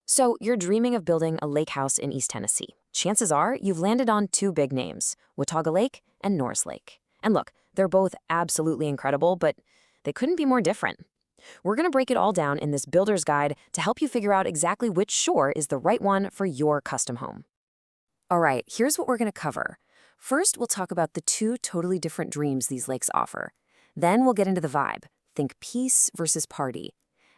So you're dreaming of building a lake house in East Tennessee. Chances are you've landed on two big names, Watauga Lake and Norris Lake. And look, they're both absolutely incredible, but they couldn't be more different. We're going to break it all down in this builder's guide to help you figure out exactly which shore is the right one for your custom home. All right, here's what we're going to cover. First, we'll talk about the two totally different dreams these lakes offer. Then we'll get into the vibe. Think peace versus party.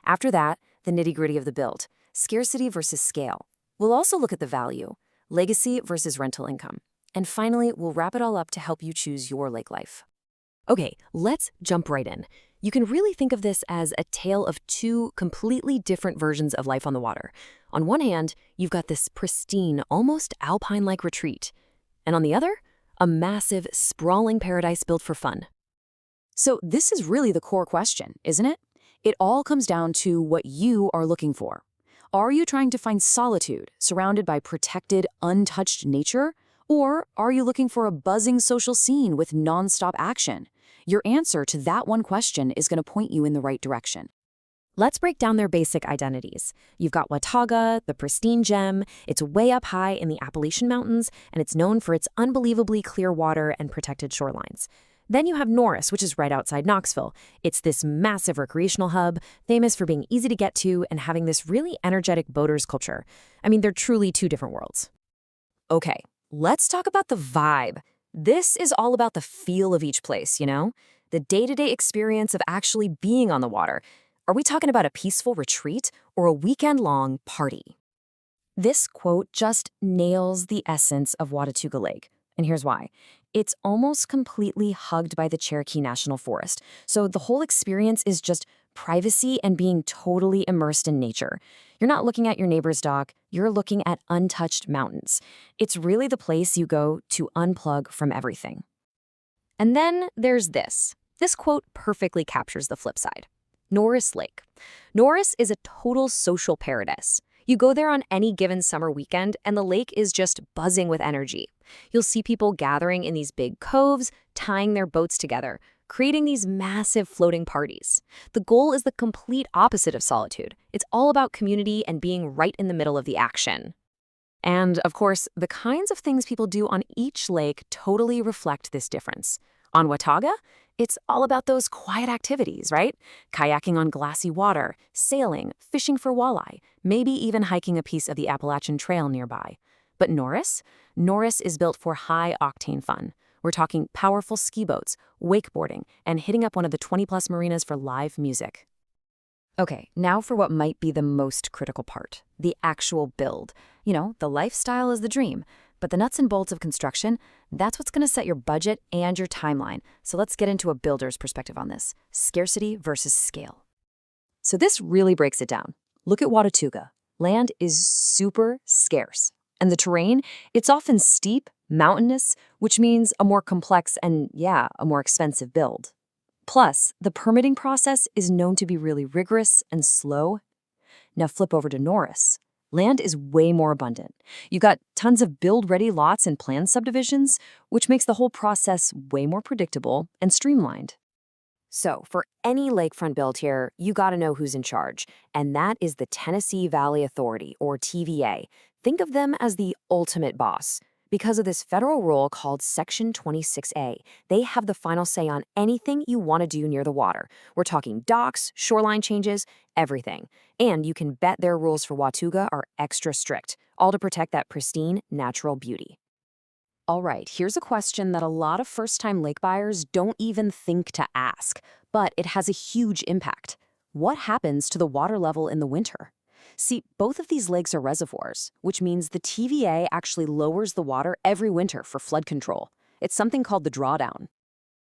After that, the nitty-gritty of the build. Scarcity versus scale. We'll also look at the value, legacy versus rental income. And finally, we'll wrap it all up to help you choose your lake life. Okay, let's jump right in. You can really think of this as a tale of two completely different versions of life on the water. On one hand, you've got this pristine, almost alpine-like retreat. And on the other, a massive, sprawling paradise built for fun. So this is really the core question, isn't it? It all comes down to what you are looking for. Are you trying to find solitude, surrounded by protected, untouched nature? Or are you looking for a buzzing social scene with nonstop action? Your answer to that one question is going to point you in the right direction. Let's break down their basic identities. You've got Watauga, the pristine gem. It's way up high in the Appalachian Mountains, and it's known for its unbelievably clear water and protected shorelines. Then you have Norris, which is right outside Knoxville. It's this massive recreational hub, famous for being easy to get to and having this really energetic boaters culture. I mean, they're truly two different worlds. Okay, let's talk about the vibe. This is all about the feel of each place, you know? The day-to-day experience of actually being on the water. Are we talking about a peaceful retreat or a weekend-long party? This quote just nails the essence of Watauga Lake. And here's why. It's almost completely hugged by the Cherokee National Forest. So the whole experience is just privacy and being totally immersed in nature. You're not looking at your neighbor's dock, you're looking at untouched mountains. It's really the place you go to unplug from everything. And then there's this. This quote perfectly captures the flip side. Norris Lake. Norris is a total social paradise. You go there on any given summer weekend, and the lake is just buzzing with energy. You'll see people gathering in these big coves, tying their boats together, creating these massive floating parties. The goal is the complete opposite of solitude. It's all about community and being right in the middle of the action. And, of course, the kinds of things people do on each lake totally reflect this difference. On Watauga, it's all about those quiet activities, right? Kayaking on glassy water, sailing, fishing for walleye, maybe even hiking a piece of the Appalachian Trail nearby. But Norris? Norris is built for high-octane fun. We're talking powerful ski boats, wakeboarding, and hitting up one of the 20-plus marinas for live music. Okay, now for what might be the most critical part, the actual build. You know, the lifestyle is the dream, but the nuts and bolts of construction, that's what's going to set your budget and your timeline. So let's get into a builder's perspective on this. Scarcity versus scale. So this really breaks it down. Look at Watauga. Land is super scarce. And the terrain, it's often steep, mountainous, which means a more complex and, yeah, a more expensive build. Plus, the permitting process is known to be really rigorous and slow. Now flip over to Norris. Land is way more abundant. You've got tons of build-ready lots and planned subdivisions, which makes the whole process way more predictable and streamlined. So, for any lakefront build here, you gotta know who's in charge, and that is the Tennessee Valley Authority, or TVA. Think of them as the ultimate boss. Because of this federal rule called Section 26A, they have the final say on anything you want to do near the water. We're talking docks, shoreline changes, everything. And you can bet their rules for Watauga are extra strict, all to protect that pristine, natural beauty. All right, here's a question that a lot of first-time lake buyers don't even think to ask, but it has a huge impact. What happens to the water level in the winter? See, both of these lakes are reservoirs, which means the TVA actually lowers the water every winter for flood control. It's something called the drawdown.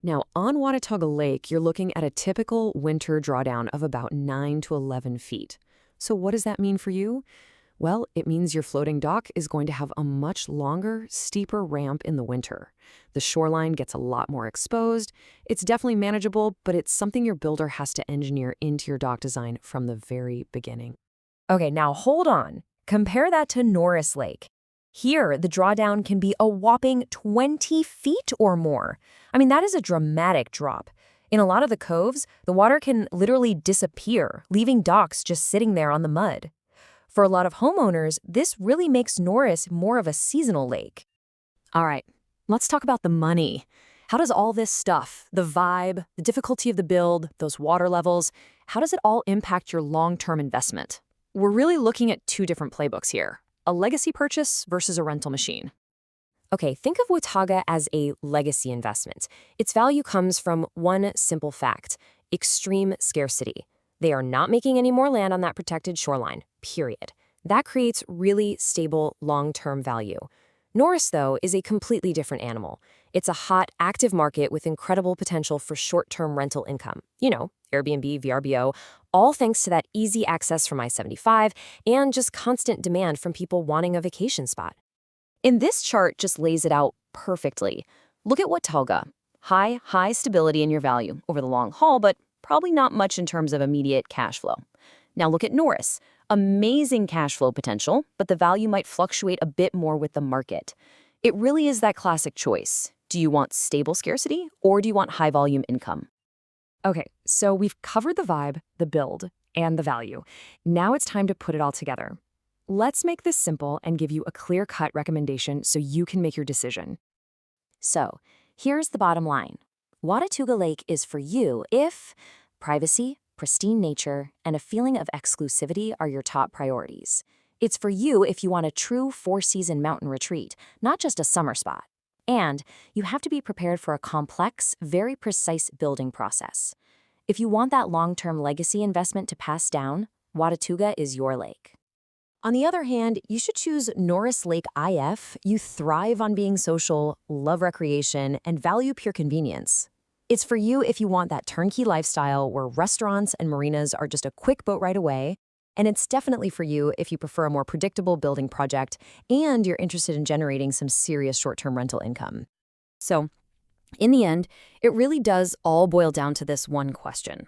Now, on Watauga Lake, you're looking at a typical winter drawdown of about 9 to 11 feet. So what does that mean for you? Well, it means your floating dock is going to have a much longer, steeper ramp in the winter. The shoreline gets a lot more exposed. It's definitely manageable, but it's something your builder has to engineer into your dock design from the very beginning. Okay, now hold on. Compare that to Norris Lake. Here, the drawdown can be a whopping 20 feet or more. I mean, that is a dramatic drop. In a lot of the coves, the water can literally disappear, leaving docks just sitting there on the mud. For a lot of homeowners, this really makes Norris more of a seasonal lake. All right, let's talk about the money. How does all this stuff, the vibe, the difficulty of the build, those water levels, how does it all impact your long-term investment? We're really looking at two different playbooks here, a legacy purchase versus a rental machine. Okay, think of Watauga as a legacy investment. Its value comes from one simple fact: extreme scarcity. They are not making any more land on that protected shoreline, period. That creates really stable long-term value. Norris, though, is a completely different animal. It's a hot, active market with incredible potential for short-term rental income. You know, Airbnb, VRBO, all thanks to that easy access from I-75 and just constant demand from people wanting a vacation spot. And this chart just lays it out perfectly. Look at Watauga. High stability in your value over the long haul, but probably not much in terms of immediate cash flow. Now look at Norris. Amazing cash flow potential, but the value might fluctuate a bit more with the market. It really is that classic choice. Do you want stable scarcity or do you want high volume income? Okay, so we've covered the vibe, the build, and the value. Now it's time to put it all together. Let's make this simple and give you a clear-cut recommendation so you can make your decision. So, here's the bottom line. Watauga Lake is for you if privacy, pristine nature, and a feeling of exclusivity are your top priorities. It's for you if you want a true four-season mountain retreat, not just a summer spot. And you have to be prepared for a complex, very precise building process. If you want that long-term legacy investment to pass down, Watauga is your lake. On the other hand, you should choose Norris Lake IF. You thrive on being social, love recreation, and value pure convenience. It's for you if you want that turnkey lifestyle where restaurants and marinas are just a quick boat ride away, and it's definitely for you if you prefer a more predictable building project and you're interested in generating some serious short-term rental income. So, in the end, it really does all boil down to this one question.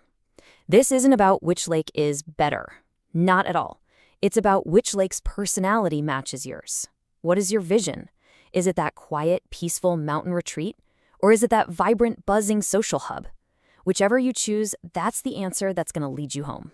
This isn't about which lake is better. Not at all. It's about which lake's personality matches yours. What is your vision? Is it that quiet, peaceful mountain retreat? Or is it that vibrant, buzzing social hub? Whichever you choose, that's the answer that's going to lead you home.